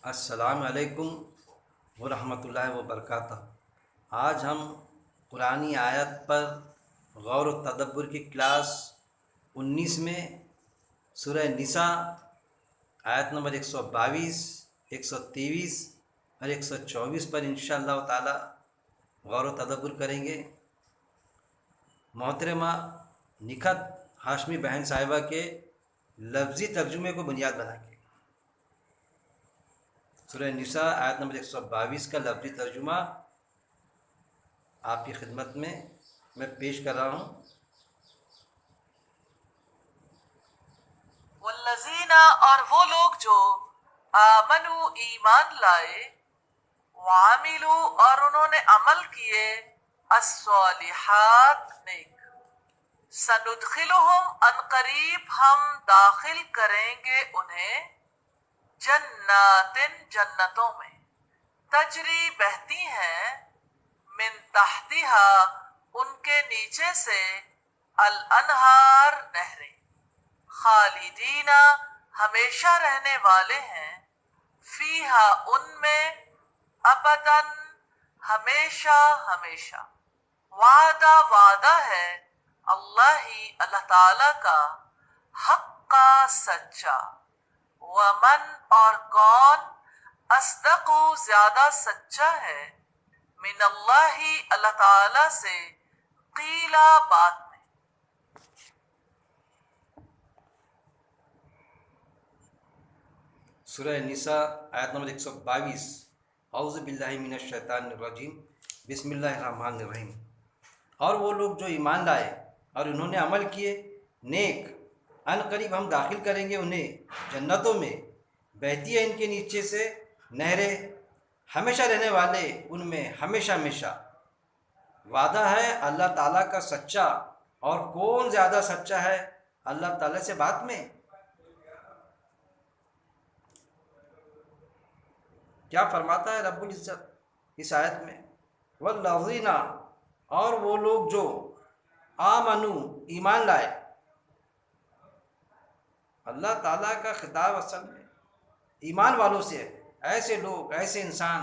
السلام علیکم ورحمۃ اللہ وبرکاتہ۔ آج ہم قرآنی آیت پر غور و تدبر کی کلاس 19 میں سورہ نساء آیت نمبر 122، 123 اور 124 پر انشاءاللہ تعالی غور و تدبر کریں گے۔ محترمہ نکھت ہاشمی بہن صاحبہ کے لفظی ترجمے کو بنیاد بنا کے سورہ نساء آیت نمبر 122 کا لفظی ترجمہ آپ کی خدمت میں پیش کر رہا ہوں۔ والذین، اور وہ لوگ جو آمنو ایمان لائے، وعملو، اور انہوں نے عمل کیے، الصالحات نیک، سندخلہم، ان قریب ہم داخل کریں گے انہیں، جنات، جنتوں میں، تجری بہتی ہیں، من تحتہا، ان کے نیچے سے، الانہار، نہریں، خالدین، ہمیشہ رہنے والے ہیں، فیہا، ان میں، ابداً، ہمیشہ ہمیشہ، وعدہ، وعدہ ہے، اللہ تعالی کا، حق کا، سچا، ومن، اور کون، اصدق، زیادہ سچا ہے، من اللہ تعالی سے، قیلا، بات میں۔ سورہ نساء آیت نمبر 122۔ اعوذ باللہ من الشیطان الرجیم، بسم اللہ الرحمن الرحیم۔ اور وہ لوگ جو ایمان لائے اور انہوں نے عمل کیے نیک، ان قریب ہم داخل کریں گے انہیں جنتوں میں، بہتی ہے ان کے نیچے سے نہریں، ہمیشہ رہنے والے ان میں ہمیشہ ہمیشہ۔ وعدہ ہے اللہ تعالیٰ کا سچا، اور کون زیادہ سچا ہے اللہ تعالیٰ سے بات میں؟ کیا فرماتا ہے رب العزت اس آیت میں؟ والذین، اور وہ لوگ جو آمنو، ایمان لائے۔ اللہ تعالیٰ کا خطاب اصل میں ایمان والوں سے ہے، ایسے لوگ، ایسے انسان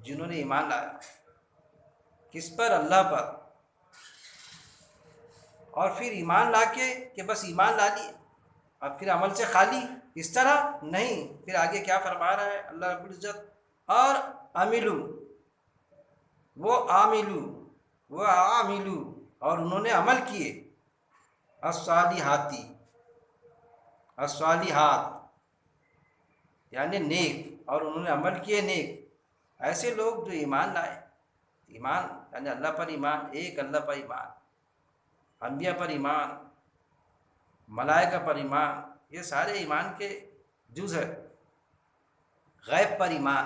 جنہوں نے ایمان لایا، کس پر؟ اللہ پر۔ اور پھر ایمان لا کے کہ بس ایمان لا لیے اور پھر عمل سے خالی، اس طرح نہیں۔ پھر آگے کیا فرما رہا ہے اللہ رب العزت؟ اور عملو، وہ عاملو، اور انہوں نے عمل کیے، الصالحات یعنی نیک، اور انہوں نے عمل کیے نیک۔ ایسے لوگ جو ایمان لائے، ایمان یعنی اللہ پر ایمان، ایک اللہ پر ایمان، انبیاء پر ایمان، ملائکہ پر ایمان، یہ سارے ایمان کے جز ہے۔ غیب پر ایمان،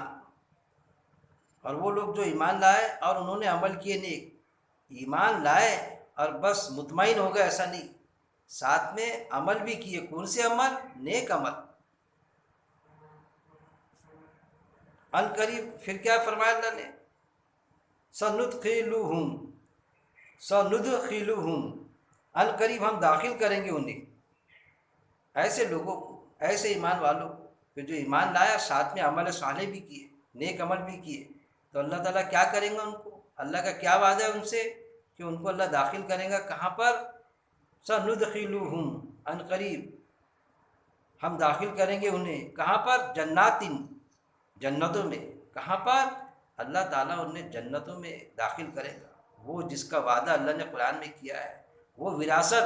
اور وہ لوگ جو ایمان لائے اور انہوں نے عمل کیے نیک۔ ایمان لائے اور بس مطمئن ہو گئے، ایسا نہیں، ساتھ میں عمل بھی کیے۔ کون سے عمل؟ نیک عمل۔ ان قریب پھر کیا فرمایا اللہ نے؟ سندخلہم، ان قریب ہم داخل کریں گے انہیں، ایسے لوگوں کو، ایسے ایمان والوں کو کہ جو ایمان لایا، ساتھ میں عمل صالح بھی کیے، نیک عمل بھی کیے، تو اللہ تعالیٰ کیا کریں گا ان کو؟ اللہ کا کیا وعدہ ہے ان سے کہ ان کو اللہ داخل کرے گا؟ کہاں پر؟ سندخلہم، ان قریب ہم داخل کریں گے انہیں، کہاں پر؟ جنتوں میں۔ کہاں پر؟ اللہ تعالیٰ انہیں جنتوں میں داخل کرے گا، وہ جس کا وعدہ اللہ نے قرآن میں کیا ہے، وہ وراثت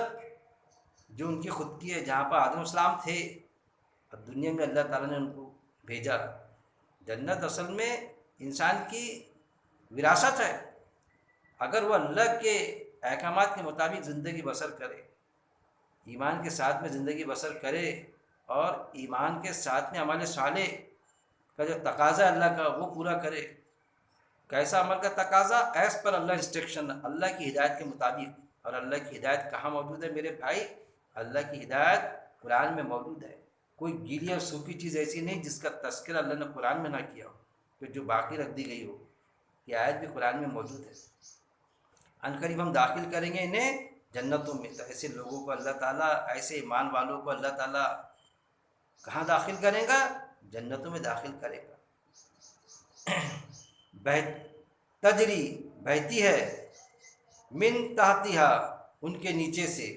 جو ان کی خود کی ہے، جہاں پر آدم السلام تھے اور دنیا میں اللہ تعالیٰ نے ان کو بھیجا۔ جنت اصل میں انسان کی وراثت ہے، اگر وہ اللہ کے احکامات کے مطابق زندگی بسر کرے، ایمان کے ساتھ میں زندگی بسر کرے، اور ایمان کے ساتھ میں عمل صالح کا جو تقاضا اللہ کا وہ پورا کرے۔ کیسا عمل کا تقاضا؟ ایز پر اللہ انسٹرکشن، اللہ کی ہدایت کے مطابق۔ اور اللہ کی ہدایت کہاں موجود ہے میرے بھائی؟ اللہ کی ہدایت قرآن میں موجود ہے۔ کوئی گیلی اور سوکھی چیز ایسی نہیں جس کا تذکرہ اللہ نے قرآن میں نہ کیا ہو، کہ جو باقی رکھ دی گئی ہو۔ یہ آیت بھی قرآن میں موجود ہے۔ ان قریب ہم داخل کریں گے انہیں جنتوں میں، تو ایسے لوگوں کو اللہ تعالیٰ، ایسے ایمان والوں کو اللہ تعالیٰ کہاں داخل کرے گا؟ جنتوں میں داخل کرے گا۔ بہ تجری بہتی ہے، من تحتہا ان کے نیچے سے،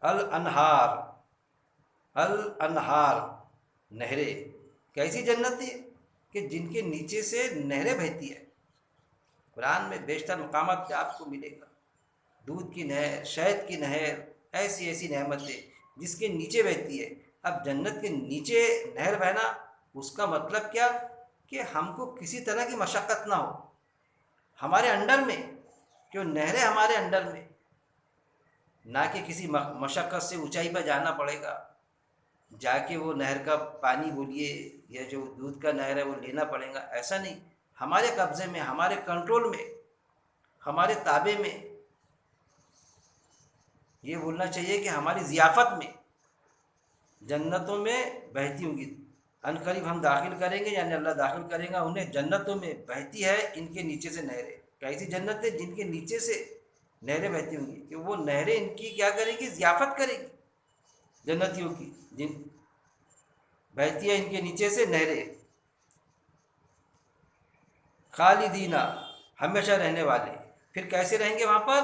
الانہار الانہار نہریں۔ کیسی جنت ہے کہ جن کے نیچے سے نہریں بہتی ہے۔ قرآن میں بیشتر مقامات پہ آپ کو ملے گا دودھ کی نہر، شہد کی نہر، ایسی ایسی نعمتیں جس کے نیچے بہتی ہے۔ اب جنت کے نیچے نہر بہنا، اس کا مطلب کیا کہ ہم کو کسی طرح کی مشقت نہ ہو ہمارے انڈر میں، کہ نہریں ہمارے انڈر میں، نہ کہ کسی مشقت سے اونچائی پر جانا پڑے گا، جا کے وہ نہر کا پانی بولیے یا جو دودھ کا نہر ہے وہ لینا پڑے گا، ایسا نہیں، ہمارے قبضے میں، ہمارے کنٹرول میں، ہمارے تابع میں۔ یہ بولنا چاہیے کہ ہماری ضیافت میں جنتوں میں بہتی ہوں گی، ان قریب ہم داخل کریں گے، یعنی اللہ داخل کرے گا انہیں جنتوں میں، بہتی ہے ان کے نیچے سے نہریں۔ کیسی جنت ہے جن کے نیچے سے نہریں بہتی ہوں گی، کہ وہ نہریں ان کی کیا کریں گی، ضیافت کریں گی جنتیوں کی، جن بہتی ہے ان کے نیچے سے نہریں، خالدین ہمیشہ رہنے والے۔ پھر کیسے رہیں گے وہاں پر؟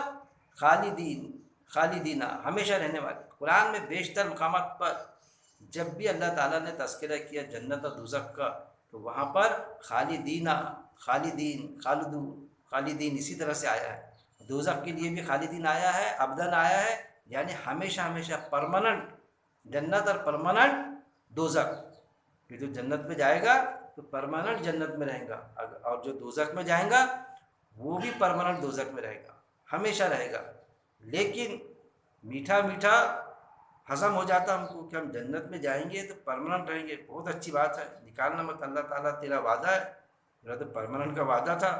خالدین ہمیشہ رہنے والے۔ قرآن میں بیشتر مقامات پر جب بھی اللہ تعالیٰ نے تذکرہ کیا جنت اور دوزخ کا، تو وہاں پر خالدین اسی طرح سے آیا ہے۔ دوزخ کے لیے بھی خالدین آیا ہے، ابدن آیا ہے، یعنی ہمیشہ ہمیشہ، پرماننٹ جنت اور پرماننٹ دوزخ، کہ جو جنت میں جائے گا تو پرماننٹ جنت میں رہے گا، اور جو دوزخ میں جائیں گا وہ بھی پرماننٹ دوزخ میں رہے گا، ہمیشہ رہے گا۔ لیکن میٹھا میٹھا ہضم ہو جاتا ہم کو کہ ہم جنت میں جائیں گے تو پرماننٹ رہیں گے، بہت اچھی بات ہے، نکالنا مت، اللہ تعالیٰ تیرا وعدہ ہے، میرا تو پرماننٹ کا وعدہ تھا،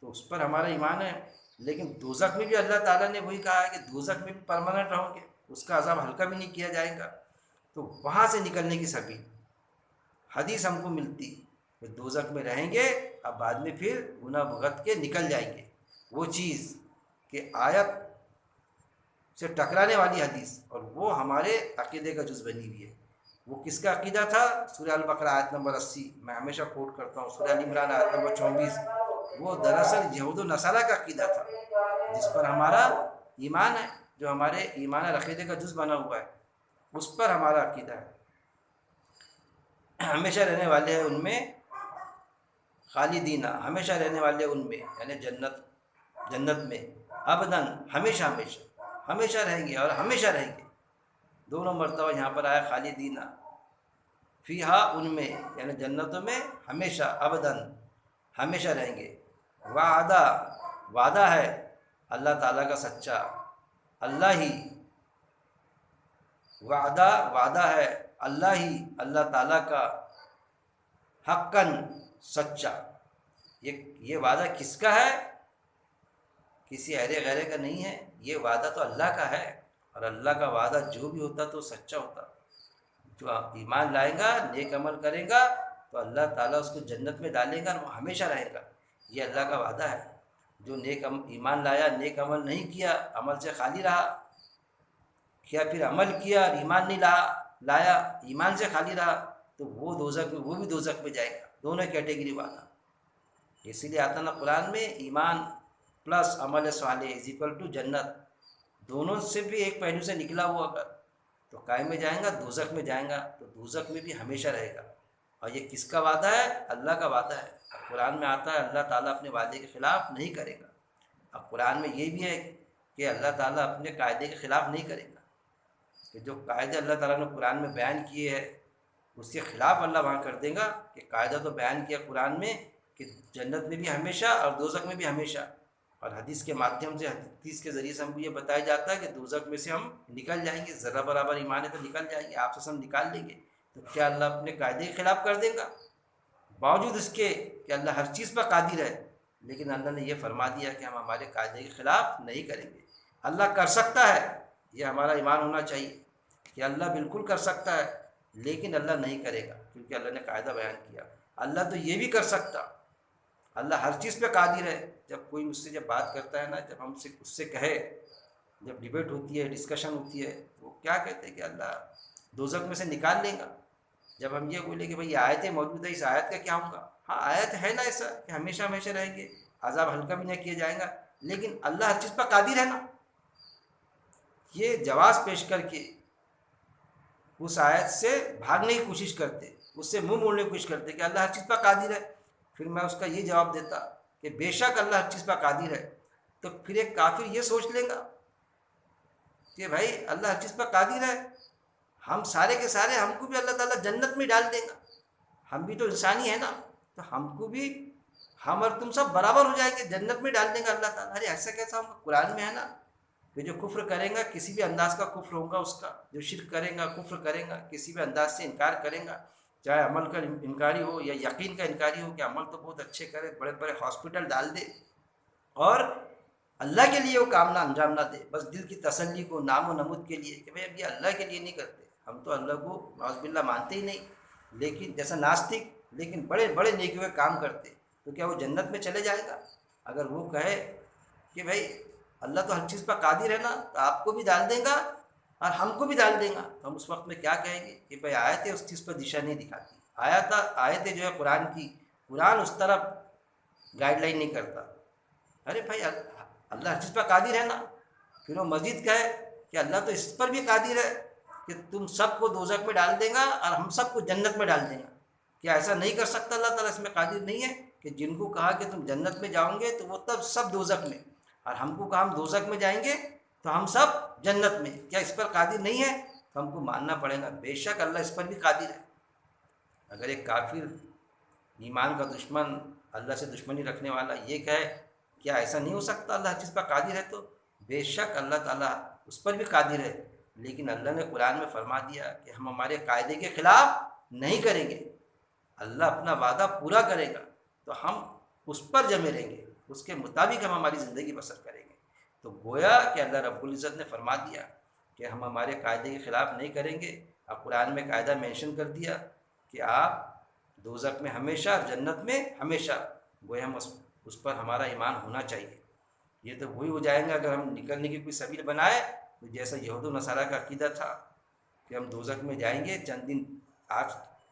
تو اس پر ہمارا ایمان ہے۔ لیکن دوزخ میں بھی اللہ تعالیٰ نے وہی کہا ہے کہ دوزخ میں بھی پرماننٹ رہوں گے، اس کا عذاب ہلکا بھی نہیں کیا جائے گا۔ تو وہاں سے نکلنے کی سبیل حدیث ہم کو ملتی کہ دوزخ میں رہیں گے، اب بعد میں پھر گناہ بھگت کے نکل جائیں گے۔ وہ چیز کہ آیت سے ٹکرانے والی حدیث، اور وہ ہمارے عقیدے کا جز بنی ہوئی ہے۔ وہ کس کا عقیدہ تھا؟ سورہ البقرہ آیت نمبر 80، میں ہمیشہ کوٹ کرتا ہوں، سورہ ال عمران آیت نمبر 24، وہ دراصل یہود و نصارہ کا عقیدہ تھا، جس پر ہمارا ایمان ہے، جو ہمارے ایمان اور عقیدے کا جز بنا ہوا ہے، اس پر ہمارا عقیدہ ہے۔ ہمیشہ رہنے والے ہیں ان میں، خالدین ہمیشہ رہنے والے ان میں، یعنی جنت میں، ابدن ہمیشہ ہمیشہ، ہمیشہ رہیں گے اور ہمیشہ رہیں گے۔ دونوں مرتبہ یہاں پر آیا خالدین، فیہا ان میں، یعنی جنتوں میں ہمیشہ، ابدن ہمیشہ رہیں گے۔ وعدہ ہے اللہ تعالیٰ کا سچا، اللہ ہی وعدہ ہے اللہ تعالیٰ کا، حقاً سچا۔ یہ وعدہ کس کا ہے؟ کسی ایرے غیرے کا نہیں ہے، یہ وعدہ تو اللہ کا ہے، اور اللہ کا وعدہ جو بھی ہوتا تو سچا ہوتا۔ جو ایمان لائے گا، نیک عمل کرے گا، تو اللہ تعالیٰ اس کو جنت میں ڈالے گا اور وہ ہمیشہ رہے گا، یہ اللہ کا وعدہ ہے۔ جو ایمان لایا، نیک عمل نہیں کیا، عمل سے خالی رہا، کیا پھر عمل کیا اور ایمان نہیں لایا، ایمان سے خالی رہا، تو وہ بھی دوزخ میں جائے گا۔ دونوں کیٹیگری والا، اسی لیے آتا نا قرآن میں، ایمان پلس عمل صالح از اکول ٹو جنت، دونوں سے بھی ایک پہلو سے نکلا ہوا اگر تو قائم میں جائیں گا، دوزخ میں جائیں گا تو دوزخ میں بھی ہمیشہ رہے گا۔ اور یہ کس کا وعدہ ہے؟ اللہ کا وعدہ ہے۔ اب قرآن میں آتا ہے اللہ تعالیٰ اپنے وعدے کے خلاف نہیں کرے گا۔ اب قرآن میں یہ بھی ہے کہ اللہ تعالیٰ اپنے قاعدے کے خلاف نہیں کرے گا، کہ جو قاعدے اللہ تعالیٰ نے قرآن میں بیان کیے ہیں اس کے خلاف اللہ وہاں کر دے گا، کہ قاعدہ تو بیان کیا قرآن میں کہ جنت میں بھی ہمیشہ اور دوزخ میں بھی ہمیشہ، اور حدیث کے مادھیم سے، حدیث کے ذریعے سے ہم کو یہ بتایا جاتا ہے کہ دوزخ میں سے ہم نکل جائیں گے، ذرہ برابر ایمان ہے تو نکل جائیں گے، آپ سے ہم نکال لیں گے۔ تو کیا اللہ اپنے قاعدے کے خلاف کر دے گا؟ باوجود اس کے کہ اللہ ہر چیز پر قادر ہے، لیکن اللہ نے یہ فرما دیا کہ ہم ہمارے قاعدے کے خلاف نہیں کریں گے۔ اللہ کر سکتا ہے، یہ ہمارا ایمان ہونا چاہیے کہ اللہ بالکل کر سکتا ہے، لیکن اللہ نہیں کرے گا، کیونکہ اللہ نے قاعدہ بیان کیا۔ اللہ تو یہ بھی کر سکتا، اللہ ہر چیز پہ قادر ہے۔ جب کوئی مجھ سے جب بات کرتا ہے نا، جب ہم سے اس سے کہے، جب ڈیبیٹ ہوتی ہے، ڈسکشن ہوتی ہے، تو وہ کیا کہتے ہیں کہ اللہ دوزخ میں سے نکال لے گا، جب ہم یہ بولے کہ بھئی یہ آیتیں موجود ہے، اس آیت کا کیا ہوگا؟ ہاں آیت ہے نا ایسا کہ ہمیشہ ہمیشہ رہیں گے، عذاب ہلکا بھی نہ کیا جائے گا، لیکن اللہ ہر چیز پر قادر ہے نا. یہ جواز پیش کر کے اس آیت سے بھاگنے کی کوشش کرتے، اس سے منہ موڑنے کی کوشش کرتے کہ اللہ ہر چیز پر قادر ہے. پھر میں اس کا یہ جواب دیتا کہ بے شک اللہ ہر چیز پر قادر ہے. تو پھر ایک کافر یہ سوچ لے گا کہ بھائی اللہ ہر چیز پر قادر ہے، ہم سارے کے سارے، ہم کو بھی اللہ تعالیٰ جنت میں ڈال دے گا، ہم بھی تو انسانی ہیں نا، تو ہم کو بھی، ہم اور تم سب برابر ہو جائیں گے، جنت میں ڈال دیں گا اللہ تعالیٰ. ارے ایسا کیسا ہوگا؟ قرآن میں ہے نا کہ جو کفر کرے گا کسی بھی انداز کا کفر ہوگا اس کا، جو شرک کرے گا، کفر کرے گا، کسی بھی انداز سے انکار کرے گا، چاہے عمل کا انکاری ہو یا یقین کا انکاری ہو کہ عمل تو بہت اچھے کرے، بڑے بڑے ہاسپٹل ڈال دے اور اللہ کے لیے وہ کام نہ انجام نہ دے، بس دل کی تسلی کو، نام و نمود کے لیے کہ بھائی اب یہ اللہ کے لیے نہیں کرتے، ہم تو اللہ کو نعوذ باللہ مانتے ہی نہیں، لیکن جیسا ناستک، لیکن بڑے بڑے نیکیوں کے کام کرتے، تو کیا وہ جنت میں چلے جائے گا؟ اگر وہ کہے کہ بھائی اللہ تو ہر چیز پر قادر ہے نا، تو آپ کو بھی ڈال دیں گا اور ہم کو بھی ڈال دیں گا، تو ہم اس وقت میں کیا کہیں گے کہ بھائی آیتیں اس چیز پر دشا نہیں دکھاتی، آیتیں جو ہے قرآن کی، قرآن اس طرف گائیڈ لائن نہیں کرتا. ارے بھائی اللہ ہر چیز پر قادر ہے نا. پھر وہ مزید کہے کہ اللہ تو اس پر بھی قادر ہے کہ تم سب کو دوزخ میں ڈال دے گا اور ہم سب کو جنت میں ڈال دیں گا. کیا ایسا نہیں کر سکتا اللہ تعالیٰ؟ اس میں قادر نہیں ہے کہ جن کو کہا کہ تم جنت میں جاؤ گے تو وہ تب سب دوزخ میں، اور ہم کو کہا ہم دوزخ میں جائیں گے تو ہم سب جنت میں؟ کیا اس پر قادر نہیں ہے؟ تو ہم کو ماننا پڑے گا بے شک اللہ اس پر بھی قادر ہے. اگر ایک کافر، ایمان کا دشمن، اللہ سے دشمنی رکھنے والا یہ کہے کیا ایسا نہیں ہو سکتا اللہ ہر چیز پر قادر ہے، تو بے شک اللہ تعالیٰ اس پر بھی قادر ہے. لیکن اللہ نے قرآن میں فرما دیا کہ ہم ہمارے قاعدے کے خلاف نہیں کریں گے، اللہ اپنا وعدہ پورا کرے گا تو ہم اس پر جمے رہیں گے، اس کے مطابق ہم ہماری زندگی بسر کریں گے. تو گویا کہ اللہ رب العزت نے فرما دیا کہ ہم ہمارے قاعدے کے خلاف نہیں کریں گے، اور قرآن میں قاعدہ مینشن کر دیا کہ آپ دوزخ میں ہمیشہ، جنت میں ہمیشہ. گویا ہم اس پر ہمارا ایمان ہونا چاہیے. یہ تو وہی ہو جائیں گا اگر ہم نکلنے کی کوئی سبیل بنائے، تو جیسا یہود و نصارہ کا عقیدہ تھا کہ ہم دوزخ میں جائیں گے، چند دن آگ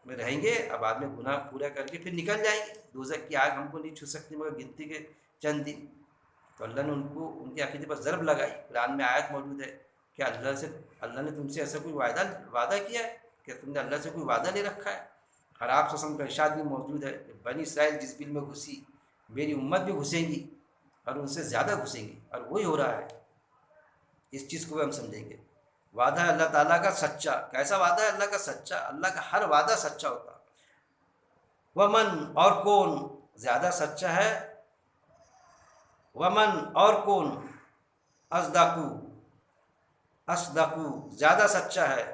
میں رہیں گے، اب بعد میں گناہ پورا کر کے پھر نکل جائیں گے، دوزخ کی آگ ہم کو نہیں چھو سکتی مگر گنتی کے چند دن. تو اللہ نے ان کے عقیدے پر ضرب لگائی. قرآن میں آیت موجود ہے کہ اللہ نے تم سے ایسا کوئی وعدہ کیا ہے کہ تم نے اللہ سے کوئی وعدہ لے رکھا ہے؟ اور آپ قسم کا ارشاد بھی موجود ہے کہ بنی اسرائیل جس بل میں گھسی، میری امت بھی گھسیں گی اور ان سے زیادہ گھسیں گی، اور وہی ہو رہا ہے. اس چیز کو بھی ہم سمجھیں گے. وعدہ ہے اللہ تعالیٰ کا سچا. کیسا وعدہ ہے اللہ کا سچا؟ اللہ کا ہر وعدہ سچا ہوتا. ومن، اور کون زیادہ سچا ہے، ومن اور کون، اصدقو زیادہ سچا ہے،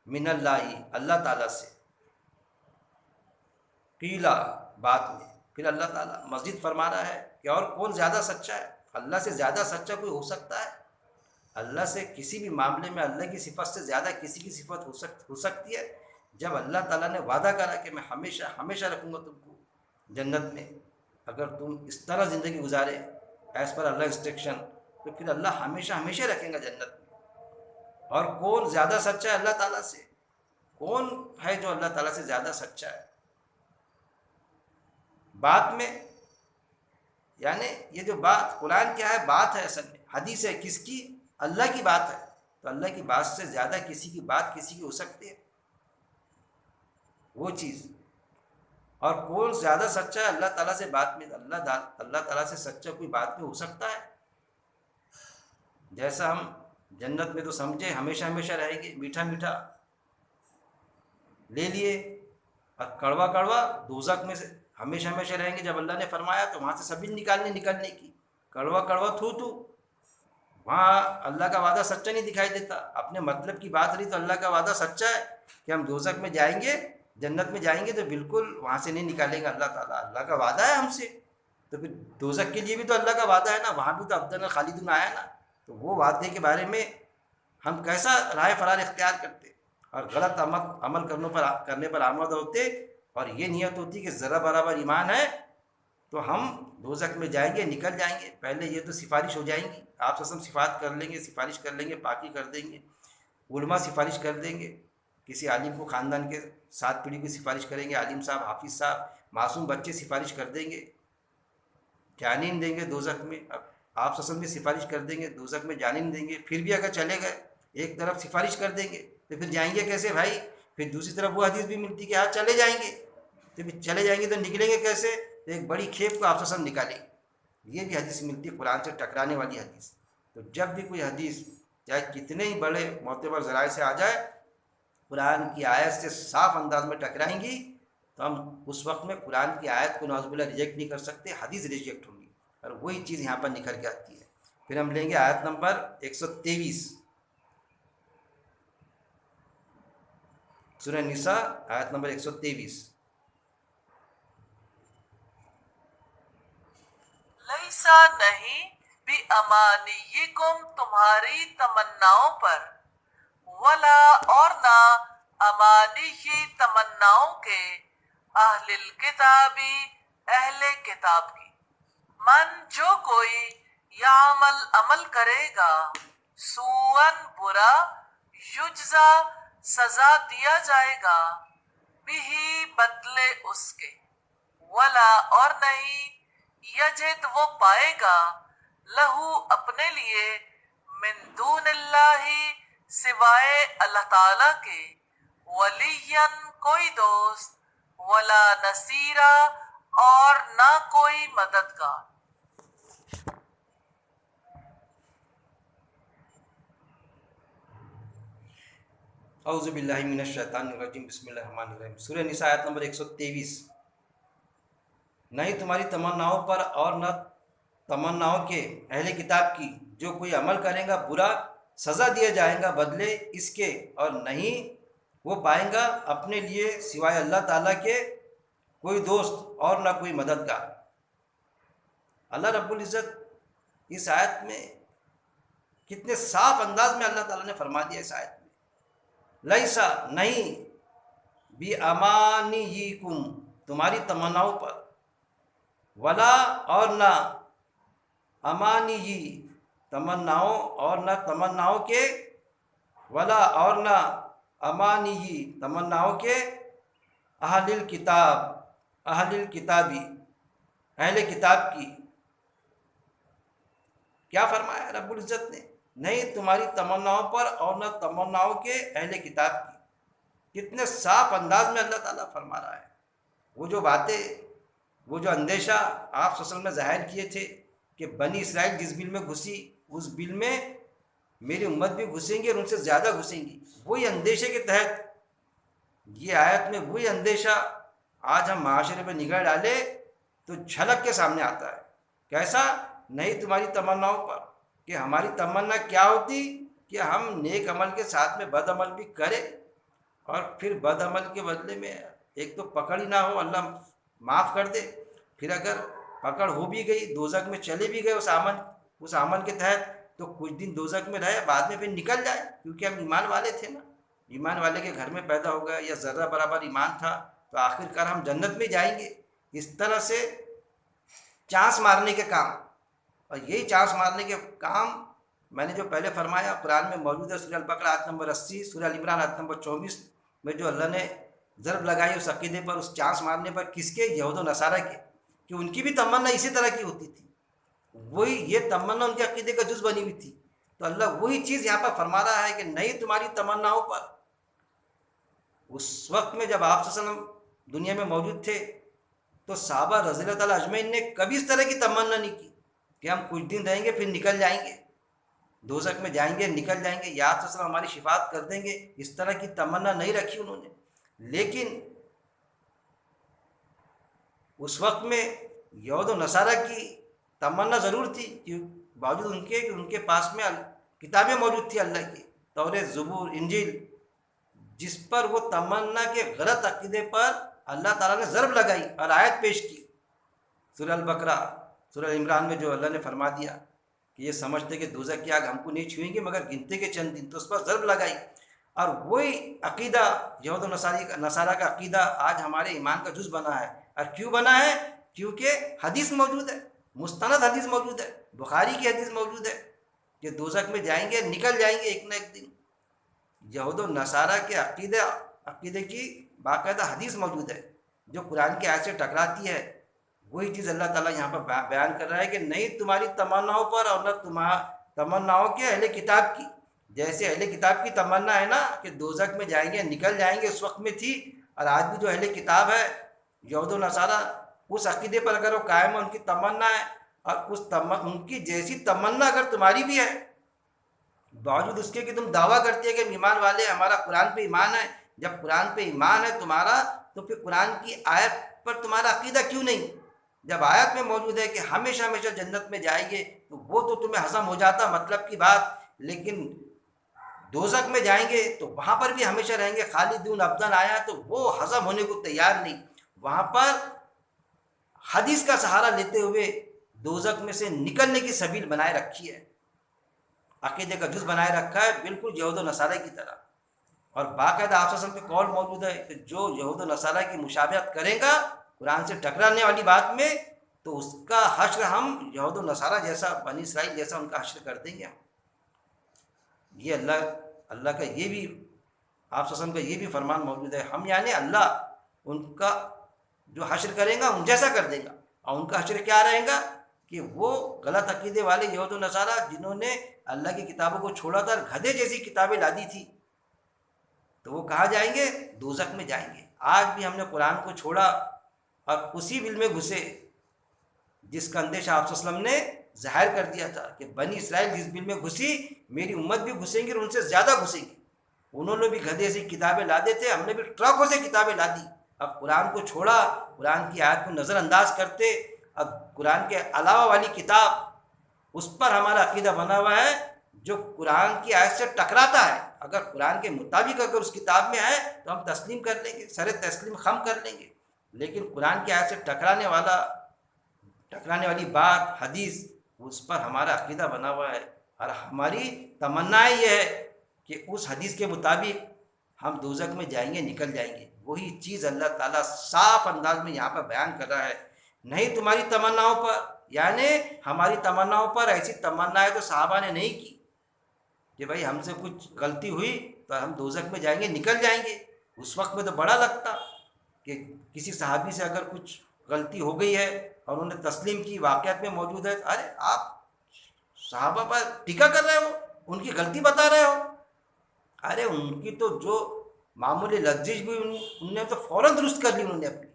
من اللہ اللہ تعالیٰ سے. قیلا بات میں پھر اللہ تعالیٰ مزید فرما رہا ہے کہ اور کون زیادہ سچا ہے؟ اللہ سے زیادہ سچا کوئی ہو سکتا ہے؟ اللہ سے کسی بھی معاملے میں اللہ کی صفت سے زیادہ کسی کی صفت ہو سکتی ہے؟ جب اللہ تعالیٰ نے وعدہ کرا کہ میں ہمیشہ ہمیشہ رکھوں گا تم کو جنت میں، اگر تم اس طرح زندگی گزارے ایز پر اللہ انسٹرکشن، تو پھر اللہ ہمیشہ ہمیشہ رکھیں گا جنت میں. اور کون زیادہ سچا ہے اللہ تعالیٰ سے؟ کون ہے جو اللہ تعالیٰ سے زیادہ سچا ہے؟ بات میں، یعنی یہ جو بات قرآن کیا ہے؟ بات ہے، اصل میں حدیث ہے. کس کی؟ اللہ کی بات ہے. تو اللہ کی بات سے زیادہ کسی کی بات کسی کی ہو سکتی ہے؟ وہ چیز. اور کون زیادہ سچا ہے اللہ تعالیٰ سے بات میں؟ اللہ تعالیٰ سے سچا کوئی بات میں ہو سکتا ہے؟ جیسا ہم جنت میں تو سمجھے ہمیشہ ہمیشہ رہیں گے، میٹھا میٹھا لے لیے، اور کڑوا کڑوا دوزخ میں سے ہمیشہ ہمیشہ رہیں گے. جب اللہ نے فرمایا تو وہاں سے سبھی نکلنے کی، کڑوا کڑوا تھو وہاں اللہ کا وعدہ سچا نہیں دکھائی دیتا. اپنے مطلب کی بات رہی تو اللہ کا وعدہ سچا ہے کہ ہم دوزخ میں جائیں گے، جنت میں جائیں گے تو بالکل وہاں سے نہیں نکالیں گا اللہ تعالیٰ. اللہ کا وعدہ ہے ہم سے، تو پھر دوزخ کے لیے بھی تو اللہ کا وعدہ ہے نا، وہاں بھی تو ابداً خالدون آیا نا. تو وہ وعدے کے بارے میں ہم کیسا رائے فرار اختیار کرتے اور غلط عمل کرنے پر آمادہ ہوتے، اور یہ نیت ہوتی کہ ذرا برابر ایمان ہے تو ہم دوزخ میں جائیں گے، نکل جائیں گے. پہلے یہ تو سفارش ہو جائیں گی، آپ صفات کر لیں گے، سفارش کر لیں گے، پاکی کر دیں گے، علماء سفارش کر دیں گے کسی عالم کو خاندان کے 7 پیڑھی کی سفارش کریں گے، عالم صاحب، حافظ صاحب، معصوم بچے سفارش کر دیں گے، جانین دیں گے دوزخ میں. اب آپ سسل میں سفارش کر دیں گے، دوزخ میں جانین دیں گے. پھر بھی اگر چلے گئے، ایک طرف سفارش کر دیں گے تو پھر جائیں گے کیسے بھائی؟ پھر دوسری طرف وہ حدیث بھی ملتی کہ ہاں چلے جائیں گے، تو پھر چلے جائیں گے تو نکلیں گے کیسے؟ تو ایک بڑی کھیپ کو آپ سسل نکالیں گے. یہ بھی حدیث ملتی ہے، قرآن سے ٹکرانے والی حدیث. تو جب بھی کوئی حدیث چاہے کتنے ہی بڑے معتبر ذرائع سے آ جائے، قرآن کی آیت سے صاف انداز میں ٹکرائیں گی تو ہم اس وقت میں قرآن کی آیت کو نعوذ باللہ ریجیکٹ نہیں کر سکتے، حدیث ریجیکٹ ہوگی. اور وہی چیز یہاں پر نکھر کے آتی ہے. پھر ہم لیں گے آیت نمبر 123 سورہ نساء، آیت نمبر 123. لیسا نہیں بھی امانیکم تمہاری تمناؤں پر، ولا اور نہ امانی کی تمناؤں کے اہل الکتابی اہل کتاب کی. من جو کوئی یعمل عمل کرے گا، سوءن برا، یجزا سزا دیا جائے گا، بھی بدلے اس کے، ولا اور نہیں یجد وہ پائے گا، لہو اپنے لیے، من دون اللہ سوائے اللہ تعالی کے، ولین کوئی دوست، ولا نصیرہ اور نہ کوئی مددگار. اعوذ باللہ من الشیطان الرجیم، بسم اللہ الرحمن الرحیم. سورہ نساء آیت نمبر 123. نہیں تمہاری تمناؤں پر اور نہ تمناؤں کے اہل کتاب کی، جو کوئی عمل کرے گا برا سزا دیا جائے گا بدلے اس کے، اور نہیں وہ پائیں گا اپنے لیے سوائے اللہ تعالیٰ کے کوئی دوست اور نہ کوئی مددگار. اللہ رب العزت اس آیت میں کتنے صاف انداز میں اللہ تعالیٰ نے فرما دیا اس آیت میں، لیسا نہیں، بھی امانیکم تمہاری تمناؤں پر، ولا اور نہ امانی تمناؤں اور نہ تمناؤں کے، ولا اور نہ امانی تمناؤں کے، اہل الکتاب اہل الکتابی اہل کتاب کی. کیا فرمایا رب العزت نے؟ نہیں تمہاری تمناؤں پر اور نہ تمناؤں کے اہل کتاب کی. کتنے صاف انداز میں اللہ تعالیٰ فرما رہا ہے. وہ جو باتیں، وہ جو اندیشہ آپ اصل میں ظاہر کیے تھے کہ بنی اسرائیل جس بل میں گھسی، اس بل میں میری امت بھی گھسیں گی اور ان سے زیادہ گھسیں گی، وہی اندیشے کے تحت یہ آیت میں وہی اندیشہ آج ہم معاشرے پہ نگاہ ڈالے تو جھلک کے سامنے آتا ہے. کیسا؟ نہیں تمہاری تمناؤں پر، کہ ہماری تمنا کیا ہوتی کہ ہم نیک عمل کے ساتھ میں بد عمل بھی کریں، اور پھر بد عمل کے بدلے میں ایک تو پکڑ ہی نہ ہو، اللہ معاف کر دے. پھر اگر پکڑ ہو بھی گئی، دوزخ میں چلے بھی گئے اس عمل کے تحت، تو کچھ دن دوزخ میں رہے، بعد میں پھر نکل جائے، کیونکہ ہم ایمان والے تھے نا، ایمان والے کے گھر میں پیدا ہو گئے یا ذرہ برابر ایمان تھا، تو آخر کار ہم جنت میں جائیں گے. اس طرح سے چانس مارنے کے کام، اور یہی چانس مارنے کے کام میں نے جو پہلے فرمایا قرآن میں موجود ہے. سورہ البقرہ آیت نمبر 80، سورہ ال عمران آیت نمبر 24 میں جو اللہ نے ضرب لگائی اس عقیدے پر، اس چانس مارنے پر، کس کے؟ یہود و نصارہ کے، کہ ان کی بھی تمنا اسی طرح کی ہوتی تھی، وہی یہ تمنا ان کے عقیدے کا جز بنی ہوئی تھی. تو اللہ وہی چیز یہاں پر فرما رہا ہے کہ نہیں تمہاری تمناؤں پر. اس وقت میں جب آپ صلی اللہ علیہ وسلم دنیا میں موجود تھے تو صحابہ رضی اللہ تعالیٰ اجمعین نے کبھی اس طرح کی تمنا نہیں کی کہ ہم کچھ دن رہیں گے پھر نکل جائیں گے، دوزخ میں جائیں گے نکل جائیں گے، یا آپ صلی اللہ علیہ وسلم ہماری شفاعت کر دیں گے. اس طرح کی تمنا نہیں رکھی انہوں نے. لیکن اس وقت میں یہود و نصارہ کی تمنا ضرور تھی، کہ باوجود ان کے کہ ان کے پاس میں کتابیں موجود تھی اللہ کی، توریت، زبور، انجیل، جس پر وہ تمنا کے غلط عقیدے پر اللہ تعالیٰ نے ضرب لگائی اور آیت پیش کی. سورہ البقرہ، سورہ عمران میں جو اللہ نے فرما دیا کہ یہ سمجھتے کہ دوزخ کی آگ ہم کو نہیں چھوئیں گے مگر گنتے کے چند دن، تو اس پر ضرب لگائی. اور وہی عقیدہ یہود و نصارہ کا عقیدہ آج ہمارے ایمان کا جز بنا ہے. اور کیوں بنا ہے؟ کیونکہ حدیث موجود ہے، مستند حدیث موجود ہے، بخاری کی حدیث موجود ہے کہ دوزخ میں جائیں گے نکل جائیں گے ایک نہ ایک دن. یہود و نصارہ کے عقیدے کی باقاعدہ حدیث موجود ہے جو قرآن کی آیت سے ٹکراتی ہے. وہی چیز اللہ تعالیٰ یہاں پر بیان کر رہا ہے کہ نہیں تمہاری تمناؤں پر اور نہ تمناؤں کے اہل کتاب کی. جیسے اہل کتاب کی تمنا ہے نا کہ دوزخ میں جائیں گے نکل جائیں گے، اس وقت میں تھی، اور آج بھی جو اہل کتاب ہے یہود و نصارہ اس عقیدے پر اگر وہ قائم ہے، ان کی تمنا ہے، اور ان کی جیسی تمنا اگر تمہاری بھی ہے، باوجود اس کے کہ تم دعویٰ کرتے ہیں کہ ہم ایمان والے ہیں، ہمارا قرآن پہ ایمان ہے. جب قرآن پہ ایمان ہے تمہارا تو پھر قرآن کی آیت پر تمہارا عقیدہ کیوں نہیں؟ جب آیت میں موجود ہے کہ ہمیشہ ہمیشہ جنت میں جائیں گے تو وہ تو تمہیں ہضم ہو جاتا مطلب کی بات، لیکن دوزخ میں جائیں گے تو وہاں پر بھی ہمیشہ رہیں گے، خالدون ابداً آیا ہے تو وہ ہضم ہونے کو تیار نہیں. وہاں پر حدیث کا سہارا لیتے ہوئے دوزخ میں سے نکلنے کی سبیل بنائے رکھی ہے، عقیدے کا جز بنائے رکھا ہے، بالکل یہود و نصارہ کی طرح. اور باقاعدہ آپ صلی اللہ علیہ وسلم پہ قول موجود ہے کہ جو یہود و نصارہ کی مشابہت کرے گا قرآن سے ٹکرانے والی بات میں، تو اس کا حشر ہم یہود و نصارہ جیسا، بنی اسرائیل جیسا ان کا حشر کر دیں گے. یہ اللہ کا یہ بھی، آپ صلی اللہ علیہ وسلم کا یہ بھی فرمان موجود ہے. ہم یعنی اللہ ان کا جو حشر کریں گا ان جیسا کر دیں گا. اور ان کا حشر کیا رہے گا کہ وہ غلط عقیدے والے یہود و نصارہ جنہوں نے اللہ کی کتابوں کو چھوڑا تھا اور گدھے جیسی کتابیں لا دی تھی، تو وہ کہاں جائیں گے؟ دوزخ میں جائیں گے. آج بھی ہم نے قرآن کو چھوڑا اور اسی بل میں گھسے جس کا اندیشہ آپ صلی اللہ علیہ وسلم نے ظاہر کر دیا تھا کہ بنی اسرائیل جس بل میں گھسی میری امت بھی گھسیں گی اور ان سے زیادہ گھسیں گی. انہوں نے بھی گدھے سے کتابیں لا دیتے، ہم نے بھی ٹرکوں سے کتابیں لا دی. اب قرآن کو چھوڑا، قرآن کی آیت کو نظر انداز کرتے، اب قرآن کے علاوہ والی کتاب اس پر ہمارا عقیدہ بنا ہوا ہے جو قرآن کی آیت سے ٹکراتا ہے. اگر قرآن کے مطابق اگر اس کتاب میں ہے تو ہم تسلیم کر لیں گے، سر تسلیم خم کر لیں گے. لیکن قرآن کی آیت سے ٹکرانے والی بات، حدیث، اس پر ہمارا عقیدہ بنا ہوا ہے. اور ہماری تمنا یہ ہے کہ اس حدیث کے مطابق ہم دوزخ میں جائیں گے، نکل جائیں گے. وہی چیز اللہ تعالیٰ صاف انداز میں یہاں پر بیان کر رہا ہے. نہیں تمہاری تمناؤں پر، یعنی ہماری تمناؤں پر ایسی تمنائیں تو صحابہ نے نہیں کی کہ بھائی ہم سے کچھ غلطی ہوئی تو ہم دوزخ میں جائیں گے، نکل جائیں گے. اس وقت میں تو بڑا لگتا کہ کسی صحابی سے اگر کچھ غلطی ہو گئی ہے اور انہوں نے تسلیم کی، واقعات میں موجود ہے، ارے آپ صحابہ پر ٹیکا کر رہے ہو، ان کی غلطی بتا رہے ہو. ارے ان کی تو جو معمولی لفظ بھی ان نے تو فوراً درست کر لی. انہوں نے اپنی،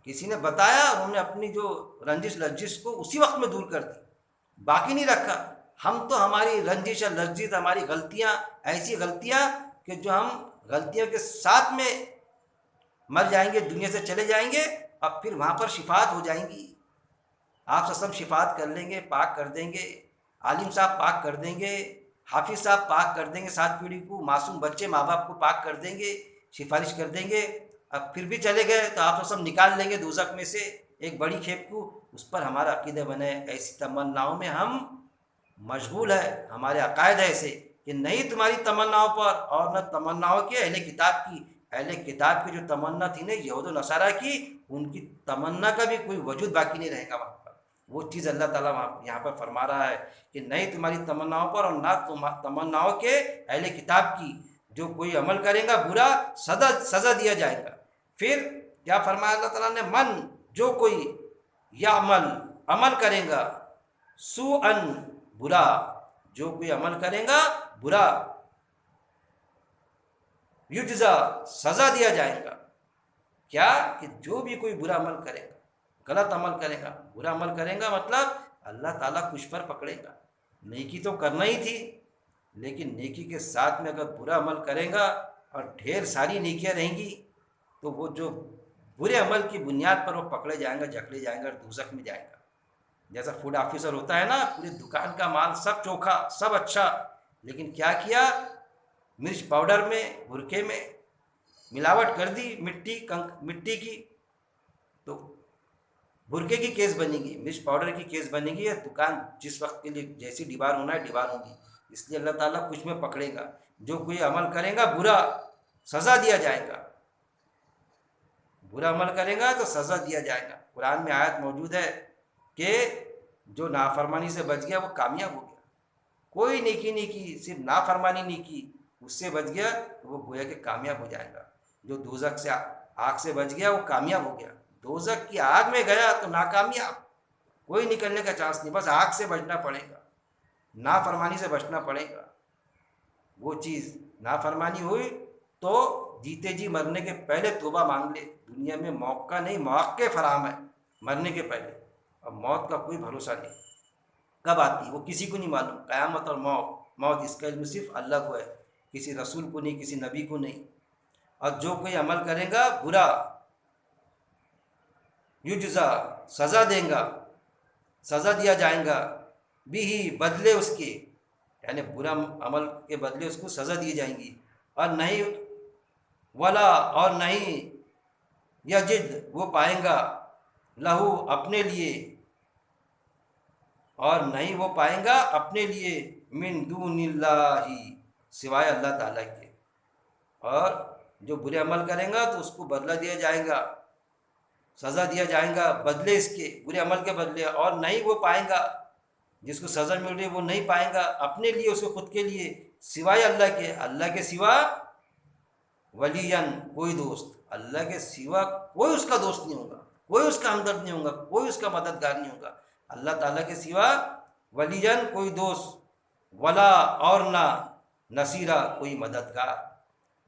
کسی نے بتایا انہوں نے اپنی جو رنجش لفظ کو اسی وقت میں دور کر دی، باقی نہیں رکھا. ہم تو ہماری رنجش اور لفظ، ہماری غلطیاں، ایسی غلطیاں کہ جو ہم غلطیوں کے ساتھ میں مر جائیں گے، دنیا سے چلے جائیں گے، اب پھر وہاں پر شفاعت ہو جائیں گی. آپ سب شفاعت کر لیں گے، پاک کر دیں گے، عالم صاحب پاک کر دیں گے، حافظ صاحب پاک کر دیں گے، 7 پیڑھی کو، معصوم بچے ماں باپ کو پاک کر دیں گے، سفارش کر دیں گے. اب پھر بھی چلے گئے تو آپ سب نکال لیں گے دوزخ میں سے ایک بڑی کھیپ کو. اس پر ہمارا عقیدہ بنے. ایسی تمناؤں میں ہم مشغول ہے، ہمارے عقائد ایسے کہ نہیں تمہاری تمناؤں پر اور نہ تمناؤں کے اہل کتاب کی. اہل کتاب کی جو تمنا تھی نا یہود و نصارہ کی، ان کی تمنا کا بھی کوئی وجود باقی نہیں رہے گا وہاں پر. وہ چیز اللہ تعالیٰ یہاں پر فرما رہا ہے کہ نہیں تمہاری تمناؤں پر اور نہ تمناؤں کے اہل کتاب کی. جو کوئی عمل کرے گا برا سزا دیا جائے گا. پھر کیا فرمایا اللہ تعالیٰ نے؟ من، جو کوئی یا عمل کرے گا، سو ان، برا، جو کوئی عمل کرے گا برا، یجزا، سزا دیا جائے گا. کیا کہ جو بھی کوئی برا عمل کرے گا، غلط عمل کرے گا، برا عمل کرے گا، مطلب اللہ تعالیٰ کچھ پر پکڑے گا. نیکی تو کرنا ہی تھی، لیکن نیکی کے ساتھ میں اگر برا عمل کرے گا اور ڈھیر ساری نیکیاں رہیں گی تو وہ جو برے عمل کی بنیاد پر وہ پکڑے جائیں گا، جکڑے جائیں گا اور دوزخ میں جائے گا. جیسا فوڈ آفیسر ہوتا ہے نا، پوری دکان کا مال سب چوکھا، سب اچھا، لیکن کیا کیا؟ مرچ پاؤڈر میں، بھرکے میں ملاوٹ کر دی، مٹی کی، تو بھرکے کی کیس بنے گی، مرچ پاؤڈر کی کیس بنے گی. دکان جس وقت کے لیے جیسی ڈیبار ہونا ہے ڈیبار ہوگی. اس لیے اللہ تعالیٰ کچھ میں پکڑے گا. جو کوئی عمل کرے گا برا، سزا دیا جائے گا. برا عمل کرے گا تو سزا دیا جائے گا. قرآن میں آیت موجود ہے کہ جو نافرمانی سے بچ گیا وہ کامیاب ہو گیا. کوئی نیکی نہیں کی، صرف نافرمانی نہیں کی، اس سے بچ گیا تو وہ گویا کہ کامیاب ہو جائے گا۔ جو دوزخ سے آگ سے بچ گیا وہ کامیاب ہو گیا، دوزخ کی آگ میں گیا تو ناکامیاب، کوئی نکلنے کا چانس نہیں، بس آگ سے بچنا پڑے گا، نافرمانی سے بچنا پڑے گا۔ وہ چیز نافرمانی ہوئی تو جیتے جی مرنے کے پہلے توبہ مانگ لے، دنیا میں موقع نہیں، مواقع فراہم ہے مرنے کے پہلے، اور موت کا کوئی بھروسہ نہیں کب آتی وہ کسی کو نہیں معلوم، قیامت اور موت اس کا علم صرف اللہ کو ہے، کسی رسول کو نہیں، کسی نبی کو نہیں۔ اور جو کوئی عمل کرے گا برا، یجزا سزا دیں گا، سزا دیا جائے گا، بھی بدلے اس کے، یعنی برا عمل کے بدلے اس کو سزا دی جائیں گی، اور نہیں ولا اور نہیں یجد وہ پائیں گا لہو اپنے لیے، اور نہیں وہ پائیں گا اپنے لیے من دون اللہ سوائے اللہ تعالیٰ کے۔ اور جو برے عمل کریں گا تو اس کو بدلہ دیا جائے گا، سزا دیا جائے گا بدلے اس کے، برے عمل کے بدلے، اور نہیں وہ پائیں گا، جس کو سزا مل رہی ہے وہ نہیں پائیں گا اپنے لیے، اس کو خود کے لیے، سوائے اللہ کے، اللہ کے سوا ولین کوئی دوست، اللہ کے سوا کوئی اس کا دوست نہیں ہوگا، کوئی اس کا ہمدرد نہیں ہوگا، کوئی اس کا مددگار نہیں ہوگا، اللہ تعالیٰ کے سوا ولین کوئی دوست، ولا اور نہ نصیرہ کوئی مددگار۔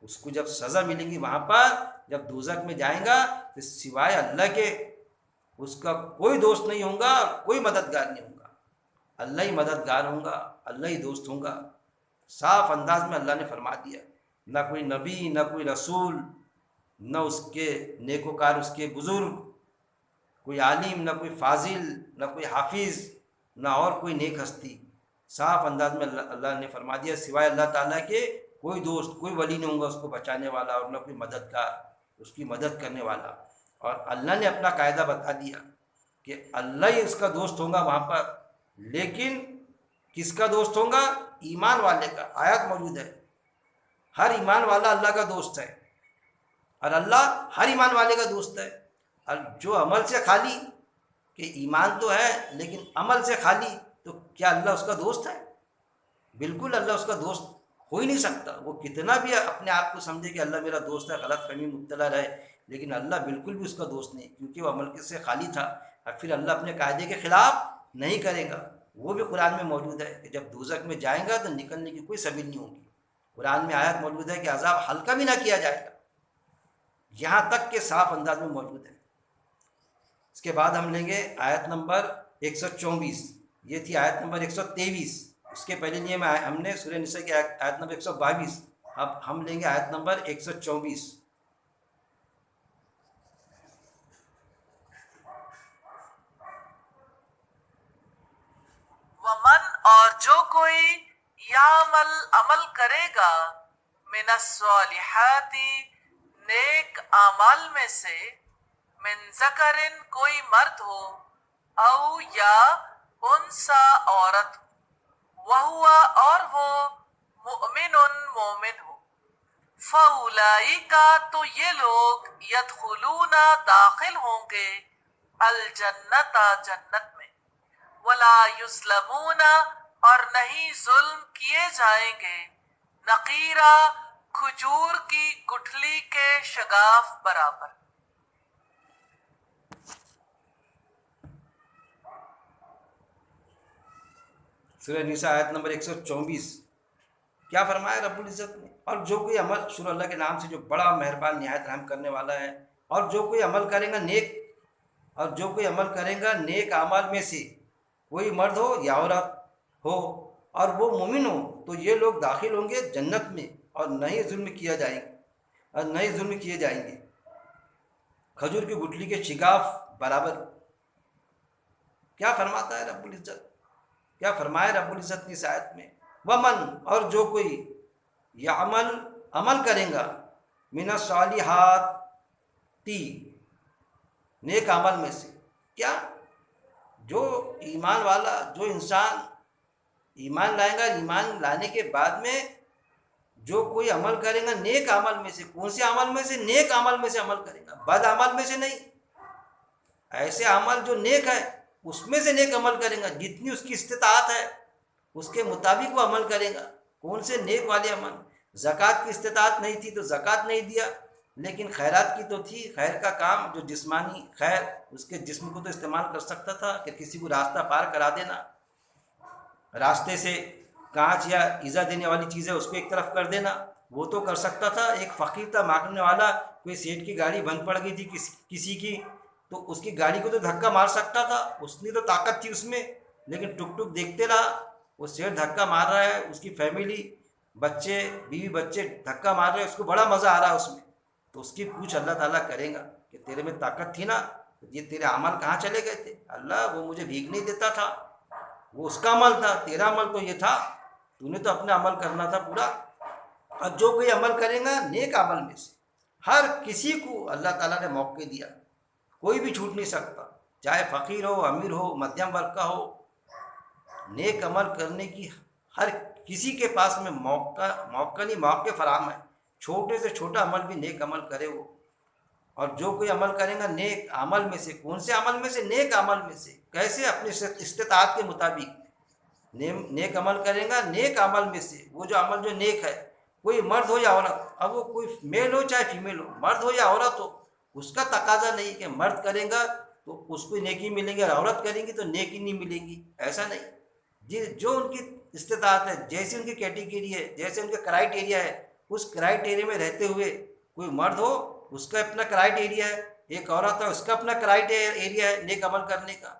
اس کو جب سزا ملے گی وہاں پر، جب دوزخ میں جائیں گا تو سوائے اللہ کے اس کا کوئی دوست نہیں ہوگا، کوئی مددگار نہیں ہوگا، اللہ ہی مددگار ہوگا، اللہ ہی دوست ہوگا۔ صاف انداز میں اللہ نے فرما دیا، نہ کوئی نبی، نہ کوئی رسول، نہ اس کے نیکوکار اس کے بزرگ، کوئی عالم، نہ کوئی فاضل، نہ کوئی حافظ، نہ اور کوئی نیک ہستی۔ صاف انداز میں اللہ نے فرما دیا سوائے اللہ تعالیٰ کے کوئی دوست، کوئی ولی نہیں ہوگا اس کو بچانے والا، اور نہ کوئی مددگار اس کی مدد کرنے والا۔ اور اللہ نے اپنا قاعدہ بتا دیا کہ اللہ ہی اس کا دوست ہوگا وہاں پر، لیکن کس کا دوست ہوگا؟ ایمان والے کا۔ آیت موجود ہے، ہر ایمان والا اللہ کا دوست ہے، اور اللہ ہر ایمان والے کا دوست ہے۔ اور جو عمل سے خالی، کہ ایمان تو ہے لیکن عمل سے خالی، تو کیا اللہ اس کا دوست ہے؟ بالکل اللہ اس کا دوست ہو ہی نہیں سکتا۔ وہ کتنا بھی اپنے آپ کو سمجھے کہ اللہ میرا دوست ہے، غلط فہمی مبتلا رہے، لیکن اللہ بالکل بھی اس کا دوست نہیں، کیونکہ وہ عمل سے خالی تھا۔ اور پھر اللہ اپنے قاعدے کے خلاف نہیں کرے گا، وہ بھی قرآن میں موجود ہے کہ جب دوزخ میں جائیں گا تو نکلنے کی کوئی سبیل نہیں ہوگی۔ قرآن میں آیت موجود ہے کہ عذاب ہلکا بھی نہ کیا جائے گا، یہاں تک کہ صاف انداز میں موجود ہے۔ اس کے بعد ہم لیں گے آیت نمبر 124، یہ تھی آیت نمبر 123۔ اس کے پہلے لیے ہم نے سورہ نساء کی آیت نمبر 122، اب ہم لیں گے آیت نمبر 124۔ ومن اور جو کوئی یعمل عمل کرے گا من الصالحات نیک اعمال میں سے، من ذکرن کوئی مرد ہو، او یا انسا عورت، وہوا اور وہ مؤمن مومن ہو، فاولئک تو یہ لوگ یدخلون داخل ہوں گے الجنت جنت میں، ولا یظلمون اور نہیں ظلم کیے جائیں گے، نقیرا کھجور کی گٹھلی کے شگاف برابر۔ سورہ نساء آیت نمبر 124، کیا فرمایا رب العزت نے؟ اور جو کوئی عمل، شروع اللہ کے نام سے جو بڑا مہربان نہایت رحم کرنے والا ہے، اور جو کوئی عمل کرے گا نیک، اور جو کوئی عمل کرے گا نیک اعمال میں سے، کوئی مرد ہو یا عورت ہو، اور وہ مومن ہو، تو یہ لوگ داخل ہوں گے جنت میں، اور نہیں ظلم کیا جائیں گے، اور نہیں ظلم کیے جائیں گے، کھجور کی گٹھلی کے شگاف برابر۔ کیا فرماتا ہے رب العزت؟ کیا فرمایا رب العزت نے اس آیت میں؟ ومن اور جو کوئی یعمل عمل کرے گا من الصالحات نیک عمل میں سے، کیا جو ایمان والا، جو انسان ایمان لائے گا، ایمان لانے کے بعد میں جو کوئی عمل کرے گا نیک عمل میں سے، کون سے عمل میں سے؟ نیک عمل میں سے عمل کرے گا، بد عمل میں سے نہیں، ایسے عمل جو نیک ہے اس میں سے نیک عمل کرے گا، جتنی اس کی استطاعت ہے اس کے مطابق وہ عمل کرے گا۔ کون سے نیک والے عمل؟ زکوٰۃ کی استطاعت نہیں تھی تو زکوٰۃ نہیں دیا، لیکن خیرات کی تو تھی، خیر کا کام جو جسمانی خیر، اس کے جسم کو تو استعمال کر سکتا تھا کہ کسی کو راستہ پار کرا دینا، راستے سے کانچ یا ایزا دینے والی چیزیں اس کو ایک طرف کر دینا، وہ تو کر سکتا تھا۔ ایک فقیر تھا مانگنے والا، کوئی سیٹ کی گاڑی بند پڑ گئی تھی کسی کی، تو اس کی گاڑی کو تو دھکا مار سکتا تھا، اس نے تو طاقت تھی اس میں، لیکن ٹک ٹک دیکھتے رہا، وہ سیٹ دھکا مار رہا ہے، اس کی فیملی بچے بیوی بچے دھکا مار رہے ہیں، اس کو بڑا مزہ آ رہا ہے اس میں، تو اس کی پوچھ اللہ تعالیٰ کرے گا کہ تیرے میں طاقت تھی نا، یہ تیرے عمل کہاں چلے گئے تھے؟ اللہ وہ مجھے بھیگ نہیں دیتا تھا، وہ اس کا عمل تھا، تیرا عمل تو یہ تھا، تو نے تو اپنا عمل کرنا تھا پورا۔ اور جو کوئی عمل کرے گا نیک عمل میں سے، ہر کسی کو اللہ تعالیٰ نے موقع دیا، کوئی بھی چھوٹ نہیں سکتا، چاہے فقیر ہو، امیر ہو، مدھیم ورگ کا ہو، نیک عمل کرنے کی ہر کسی کے پاس میں موقع نہیں، موقع فراہم ہے، چھوٹے سے چھوٹا عمل بھی نیک عمل کرے وہ۔ اور جو کوئی عمل کرے گا نیک عمل میں سے، کون سے عمل میں سے؟ نیک عمل میں سے۔ کیسے؟ اپنی استطاعت کے مطابق نیک عمل کرے گا، نیک عمل میں سے، وہ جو عمل جو نیک ہے، کوئی مرد ہو یا عورت، اب وہ کوئی میل ہو چاہے فیمیل ہو، مرد ہو یا عورت ہو، اس کا تقاضا نہیں کہ مرد کرے گا تو اس کو نیکی ملے گی اور عورت کریں گی تو نیکی نہیں ملے گی، ایسا نہیں۔ جو ان کی استطاعت ہے، جیسی ان کی کیٹیگری ہے، جیسے ان کا کرائٹیریا ہے، اس کرائٹیریا میں رہتے ہوئے، کوئی مرد ہو اس کا اپنا کرائٹیریا ہے، ایک عورت ہے اس کا اپنا کرائٹیریا ہے نیک عمل کرنے کا،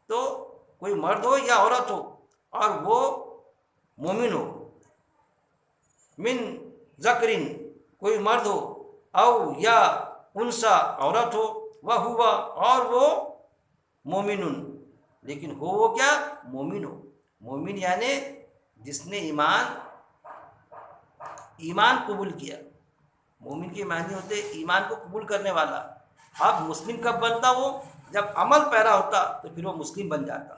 تو کوئی مرد ہو یا عورت ہو اور وہ مومن ہو، من ذکرین کوئی مرد ہو، او یا انسا عورت ہو، وہ ہوا اور وہ مومن، لیکن ہو وہ کیا؟ مومن ہو۔ مومن یعنی جس نے ایمان قبول کیا۔ مومن کے معنی ہوتے ایمان کو قبول کرنے والا۔ اب مسلم کب بنتا وہ؟ جب عمل پیرا ہوتا تو پھر وہ مسلم بن جاتا۔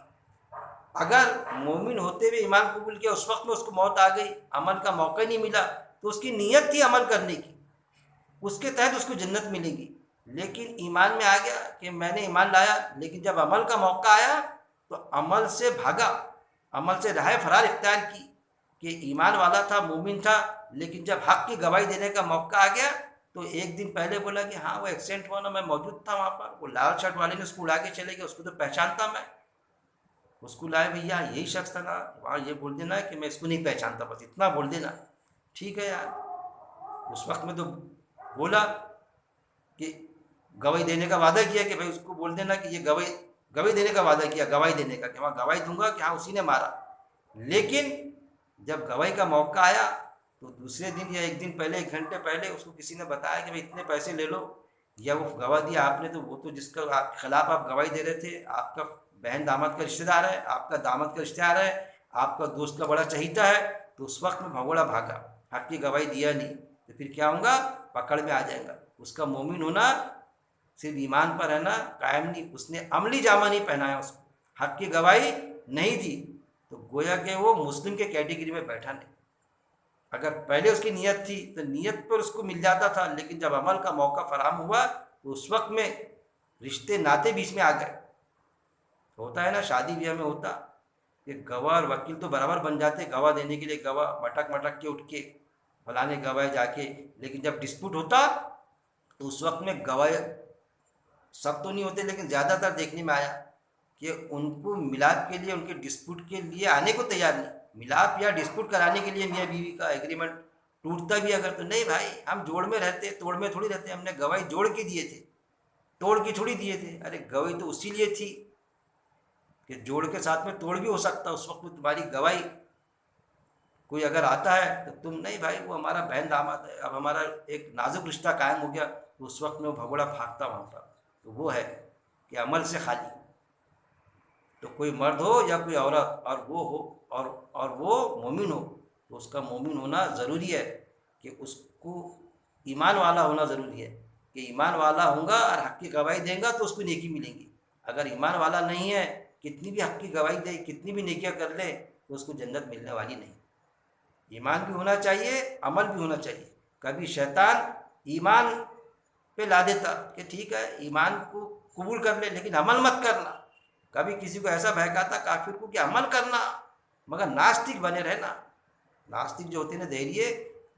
اگر مومن ہوتے ہوئے ایمان قبول کیا، اس وقت میں اس کو موت آ گئی، عمل کا موقع نہیں ملا، تو اس کی نیت تھی عمل کرنے کی، اس کے تحت اس کو جنت ملے گی، لیکن ایمان میں آ گیا کہ میں نے ایمان لایا، لیکن جب عمل کا موقع آیا تو عمل سے بھاگا، عمل سے راہ فرار اختیار کی، کہ ایمان والا تھا، مومن تھا، لیکن جب حق کی گواہی دینے کا موقع آ گیا تو ایک دن پہلے بولا کہ ہاں وہ ایکسیڈنٹ ہوا نا، میں موجود تھا وہاں پر، وہ لال شرٹ والے نے اس کو اڑا کے چلے گئے، اس کو تو پہچانتا میں، اس کو لائے بھیا یہی شخص تھا نا، وہاں یہ بول دینا کہ میں اس کو نہیں پہچانتا، بس اتنا بول دینا، ٹھیک ہے یار۔ اس وقت میں تو بولا کہ گواہی دینے کا وعدہ کیا کہ بھائی اس کو بول دینا کہ یہ گواہی دینے کا وعدہ کیا، گواہی دینے کا کہ وہاں گواہی دوں گا کہ ہاں اسی نے مارا، لیکن جب گواہی کا موقع آیا تو دوسرے دن یا ایک دن پہلے، ایک گھنٹے پہلے اس کو کسی نے بتایا کہ بھائی اتنے پیسے لے لو، یا وہ گواہ دیا آپ نے، تو وہ تو جس کا آپ کے خلاف آپ گواہی دے رہے تھے، آپ کا بہن داماد کا رشتہ دار ہے، آپ کا داماد کا رشتہ دار ہے، آپ کا دوست کا بڑا چہیتا ہے، تو اس وقت میں بھگوڑا بھاگا، حق کی گواہی دیا نہیں، تو پھر کیا ہوگا؟ پکڑ میں آ جائے گا۔ اس کا مومن ہونا صرف ایمان پر رہنا قائم نہیں، اس نے عملی جامہ نہیں پہنایا، اس کو حق کی گواہی نہیں دی، تو گویا کہ وہ مسلم کے کیٹیگری میں بیٹھا نہیں۔ اگر پہلے اس کی نیت تھی تو نیت پر اس کو مل جاتا تھا، لیکن جب عمل کا موقع فراہم ہوا تو اس وقت میں رشتے ناطے بیچ میں آ گئے۔ ہوتا ہے نا شادی بیاہ میں ہوتا کہ گواہ اور وکیل تو برابر بن جاتے، گواہ دینے کے لیے گواہ مٹک مٹک کے اٹھ کے فلانے گواہ جا کے، لیکن جب ڈسپوٹ ہوتا تو اس وقت میں گواہ سب تو نہیں ہوتے، لیکن زیادہ تر دیکھنے میں آیا کہ ان کو ملاپ کے لیے، ان کے ڈسپوٹ کے لیے آنے کو تیار نہیں، ملاپ یا ڈسپوٹ کرانے کے لیے میاں بیوی کا ایگریمنٹ ٹوٹتا بھی اگر تو نہیں بھائی ہم جوڑ میں رہتے، توڑ میں تھوڑی رہتے، ہم نے گواہی جوڑ کے دیے تھے، توڑ کے تھوڑی دیے تھے، ارے گواہی تو اسی لیے تھی کہ جوڑ کے ساتھ میں توڑ بھی ہو سکتا، اس وقت میں تمہاری گواہی کوئی اگر آتا ہے تو تم نہیں بھائی وہ ہمارا بہن داماد ہے، اب ہمارا ایک نازک رشتہ قائم ہو گیا، تو اس وقت میں وہ بھگوڑا بھاگتا وہاں پر، تو وہ ہے کہ عمل سے خالی۔ تو کوئی مرد ہو یا کوئی عورت اور وہ ہو اور وہ مومن ہو، تو اس کا مومن ہونا ضروری ہے، کہ اس کو ایمان والا ہونا ضروری ہے، کہ ایمان والا ہوں گا اور حق کی گواہی دیں گا تو اس کو نیکی ملیں گی، اگر ایمان والا نہیں ہے کتنی بھی حق کی گواہی دے، کتنی بھی نیکیاں کر لے تو اس کو جنت ملنے والی نہیں۔ ایمان بھی ہونا چاہیے، عمل بھی ہونا چاہیے۔ کبھی شیطان ایمان پہ لا دیتا کہ ٹھیک ہے ایمان کو قبول کر لے لیکن عمل مت کرنا، کبھی کسی کو ایسا بہکاتا کافر کو کہ عمل کرنا، مگر ناستک بنے رہنا۔ ناستک جو ہوتے ہیں نا دہریے،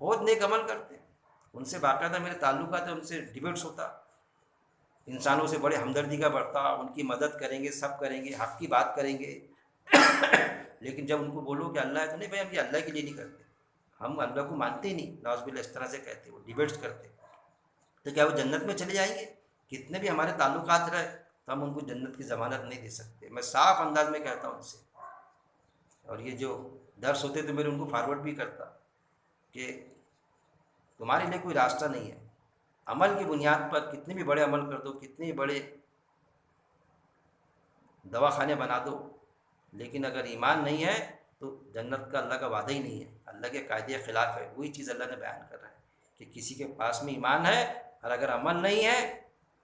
بہت نیک عمل کرتے ہیں، ان سے باقاعدہ میرے تعلقات ہیں، ان سے ڈیبیٹس ہوتا، انسانوں سے بڑے ہمدردی کا بڑھتا، ان کی مدد کریں گے، سب کریں گے، حق کی بات کریں گے۔ لیکن جب ان کو بولو کہ اللہ ہے تو نہیں بھائی، ہم یہ اللہ کے لیے نہیں کرتے، ہم اللہ کو مانتے ہی نہیں، نعوذ باللہ اس طرح سے کہتے، وہ ڈیبیٹس کرتے، تو کیا وہ جنت میں چلے جائیں گے؟ کتنے بھی ہمارے تعلقات رہے تو ہم ان کو جنت کی ضمانت نہیں دے سکتے۔ میں صاف انداز میں کہتا ہوں ان سے، اور یہ جو درس ہوتے تو میرے ان کو فارورڈ بھی کرتا کہ تمہارے لیے کوئی راستہ نہیں ہے، عمل کی بنیاد پر کتنے بھی بڑے عمل کر دو، کتنے بھی بڑے دواخانے بنا دو، لیکن اگر ایمان نہیں ہے تو جنت کا اللہ کا وعدہ ہی نہیں ہے، اللہ کے قاعدے کے خلاف ہے۔ وہی چیز اللہ نے بیان کر رہا ہے کہ کسی کے پاس میں ایمان ہے اور اگر عمل نہیں ہے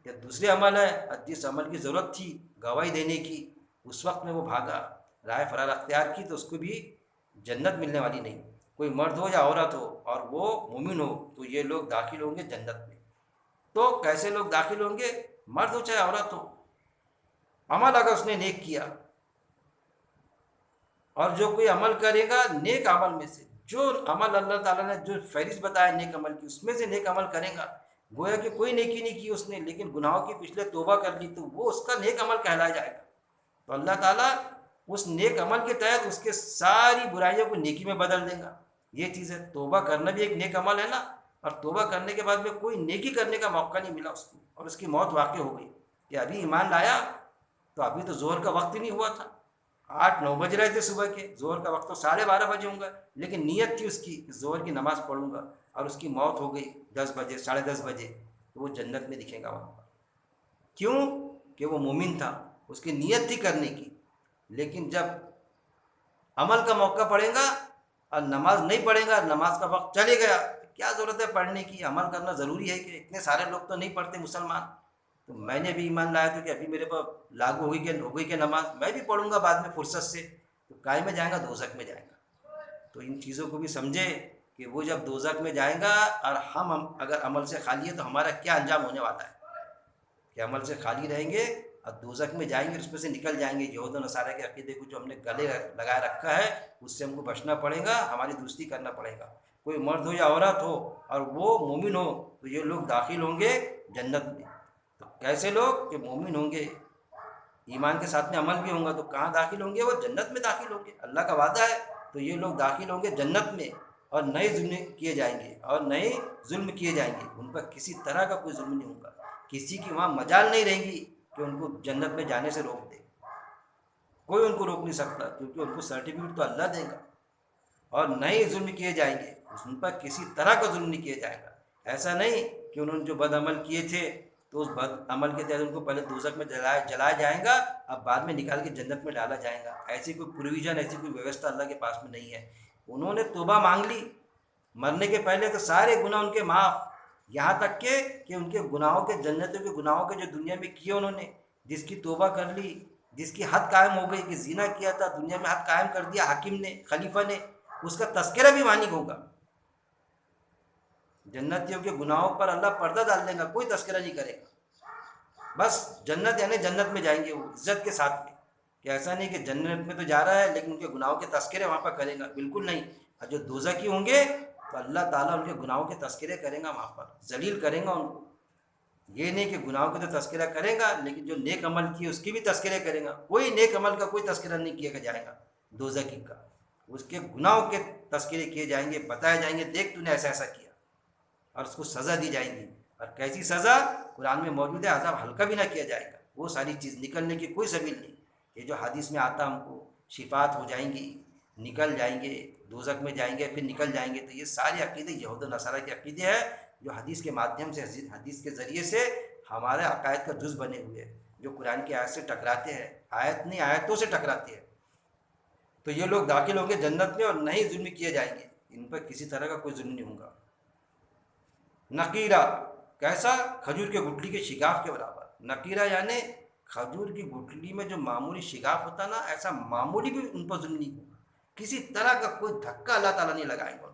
یا دوسرے عمل ہے، اور جس عمل کی ضرورت تھی گواہی دینے کی، اس وقت میں وہ بھاگا، رائے فرار اختیار کی، تو اس کو بھی جنت ملنے والی نہیں۔ کوئی مرد ہو یا عورت ہو اور وہ مومن ہو تو یہ لوگ داخل ہوں گے جنت میں۔ تو کیسے لوگ داخل ہوں گے؟ مرد ہو چاہے عورت ہو، عمل اگر اس نے نیک کیا، اور جو کوئی عمل کرے گا نیک عمل میں سے، جو عمل اللہ تعالیٰ نے جو فہرست بتایا نیک عمل کی، اس میں سے نیک عمل کرے گا، گویا کہ کوئی نیکی نہیں کی اس نے لیکن گناہوں کی پچھلے توبہ کر لی، تو وہ اس کا نیک عمل کہلایا جائے گا۔ تو اللہ تعالیٰ اس نیک عمل کے تحت اس کے ساری برائیوں کو نیکی میں بدل دے گا۔ یہ چیز ہے، توبہ کرنا بھی ایک نیک عمل ہے نا، اور توبہ کرنے کے بعد میں کوئی نیکی کرنے کا موقع نہیں ملا اس کو، اور اس کی موت واقع ہو گئی کہ ابھی ایمان لایا تو ابھی تو ظہر کا وقت ہی نہیں ہوا تھا، 8-9 بج رہے تھے صبح کے، ظہر کا وقت تو 12:30 بجے ہوں گا، لیکن نیت تھی اس کی کہ ظہر کی نماز پڑھوں گا، اور اس کی موت ہو گئی 10 بجے 10:30 بجے، تو وہ جنت میں دکھے گا وہاں پر۔ کیوں؟ کہ وہ مومن تھا، اس کی نیت تھی کرنے کی، لیکن جب عمل کا موقع پڑے گا اور نماز نہیں پڑھے گا، نماز کا وقت چلے گیا، کیا ضرورت ہے پڑھنے کی؟ عمل کرنا ضروری ہے کہ اتنے سارے لوگ تو نہیں پڑھتے مسلمان، تو میں نے بھی ایمان لایا تو کہ ابھی میرے پاس لاگو ہو گئی کہ نماز میں بھی پڑھوں گا بعد میں فرصت سے، تو کائے میں جائیں گا؟ دوزخ میں جائیں گا۔ تو ان چیزوں کو بھی سمجھے کہ وہ جب دوزخ میں جائیں گا، اور ہم اگر عمل سے خالی ہے تو ہمارا کیا انجام ہونے والا ہے، کہ عمل سے خالی رہیں گے اور دوزخ میں جائیں گے، اس میں سے نکل جائیں گے۔ یہود و نصارہ کے عقیدے کو جو ہم نے گلے لگائے رکھا ہے، اس سے ہم کو بچنا پڑے گا، ہماری دوستی کرنا پڑے گا۔ کوئی مرد ہو یا عورت ہو اور وہ مومن ہو تو یہ لوگ داخل ہوں گے جنت میں۔ تو کیسے لوگ؟ کہ مومن ہوں گے، ایمان کے ساتھ میں عمل بھی ہوں گا، تو کہاں داخل ہوں گے؟ وہ جنت میں داخل ہوں گے، اللہ کا وعدہ ہے۔ تو یہ لوگ داخل ہوں گے جنت میں، اور نئے ظلم کیے جائیں گے، اور نئے ظلم کیے جائیں گے، ان پر کسی طرح کا کوئی ظلم نہیں ہوگا، کسی کی وہاں مجال نہیں رہیں گی کہ ان کو جنت میں جانے سے روک دے، کوئی ان کو روک نہیں سکتا، کیونکہ ان کو سرٹیفکیٹ تو اللہ دے گا۔ اور نئے ظلم کیے جائیں گے، ان پر کسی طرح کا ظلم نہیں کیا جائے گا۔ ایسا نہیں کہ انہوں نے جو بد عمل کیے تھے تو اس بد عمل کے تحت ان کو پہلے دوزخ میں جلایا جائے گا، اب بعد میں نکال کے جنت میں ڈالا جائے گا۔ ایسی کوئی پروویژن، ایسی کوئی ویوستھا اللہ کے پاس میں نہیں ہے۔ انہوں نے توبہ مانگ لی مرنے کے پہلے تو سارے گناہ ان کے معاف، یہاں تک کہ ان کے گناہوں کے، جنتوں کے گناہوں کے جو دنیا میں کیے انہوں نے، جس کی توبہ کر لی، جس کی حد قائم ہو گئی کہ زنا کیا تھا، دنیا میں حد قائم کر دیا حاکم نے، خلیفہ نے، اس کا تذکرہ بھی وہاں نہیں ہوگا۔ جنتیوں کے گناہوں پر اللہ پردہ ڈال دے گا، کوئی تذکرہ نہیں کرے گا، بس جنت یعنی جنت میں جائیں گے وہ عزت کے ساتھ میں، کہ ایسا نہیں کہ جنت میں تو جا رہا ہے لیکن ان کے گناہوں کے تذکرے وہاں پر کرے گا، بالکل نہیں۔ اور جو دوزخی ہوں گے تو اللہ تعالیٰ ان کے گناہوں کے تذکرے کرے گا، وہاں پر ذلیل کرے گا ان کو۔ یہ نہیں کہ گناہوں کے تو تذکرہ کرے گا لیکن جو نیک عمل کیے اس کی بھی تذکرے کرے گا، کوئی نیک عمل کا کوئی تذکرہ نہیں کیا جائے گا دوزخی کا، اس کے گناہوں کے تذکرے کیے جائیں گے، بتائے جائیں گے، دیکھ تو نے ایسا ایسا کیا، اور اس کو سزا دی جائے گی۔ اور کیسی سزا؟ قرآن میں موجود ہے، عذاب ہلکا بھی نہ کیا جائے گا، وہ ساری چیز نکلنے کی کوئی سبیل نہیں۔ یہ جو حدیث میں آتا ہم کو شفاعت ہو جائیں گی، نکل جائیں گے، دوزخ میں جائیں گے پھر نکل جائیں گے، تو یہ سارے عقیدے یہود و نصارہ کے عقیدے ہیں، جو حدیث کے مادھیم سے، حدیث کے ذریعے سے ہمارے عقائد کا جز بنے ہوئے ہیں، جو قرآن کی آیت سے ٹکراتے ہیں، آیت نہیں آیتوں سے ٹکراتے ہیں۔ تو یہ لوگ داخل ہوں گے جنت میں اور نہیں ظلم کیے جائیں گے، ان پر کسی طرح کا کوئی ظلم نہیں ہوگا۔ نقیرہ کیسا؟ کھجور کے گٹلی کے شگاف کے برابر۔ نقیرہ یعنی کھجور کی گٹلی میں جو معمولی شگاف ہوتا نا، ایسا معمولی بھی ان پر ظلم نہیں ہوگا، کسی طرح کا کوئی دھکا اللہ تعالیٰ نہیں لگائے گا،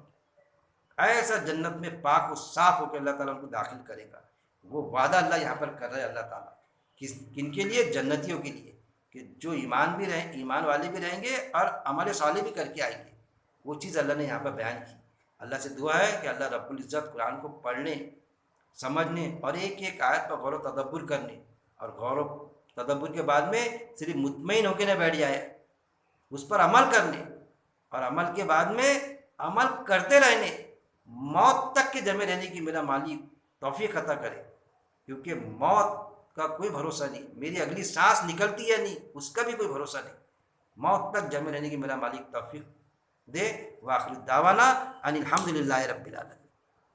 ایسا جنت میں پاک و صاف ہو کے اللہ تعالیٰ ان کو داخل کرے گا۔ وہ وعدہ اللہ یہاں پر کر رہے ہیں اللہ تعالیٰ، کن کے لیے؟ جنتیوں کے لیے، کہ کہ جو ایمان والے بھی رہیں گے اور عمل صالح بھی کر کے آئیں گے، وہ چیز اللہ نے یہاں پر بیان کی۔ اللہ سے دعا ہے کہ اللہ رب العزت قرآن کو پڑھنے، سمجھنے اور ایک ایک آیت پر غور و تدبر کرنے، اور غور و تدبر کے بعد میں صرف مطمئن ہو کے نہ بیٹھ جائے، اس پر عمل کرنے، اور عمل کے بعد میں عمل کرتے رہنے، موت تک کے جمے رہنے کی میرا مالک توفیق عطا کرے، کیونکہ موت کا کوئی بھروسہ نہیں، میری اگلی سانس نکلتی ہے نہیں، اس کا بھی کوئی بھروسہ نہیں۔ موت تک جمے رہنے کی میرا مالک توفیق دے۔ وآخر دعوانا ان الحمد للہ رب العالمین۔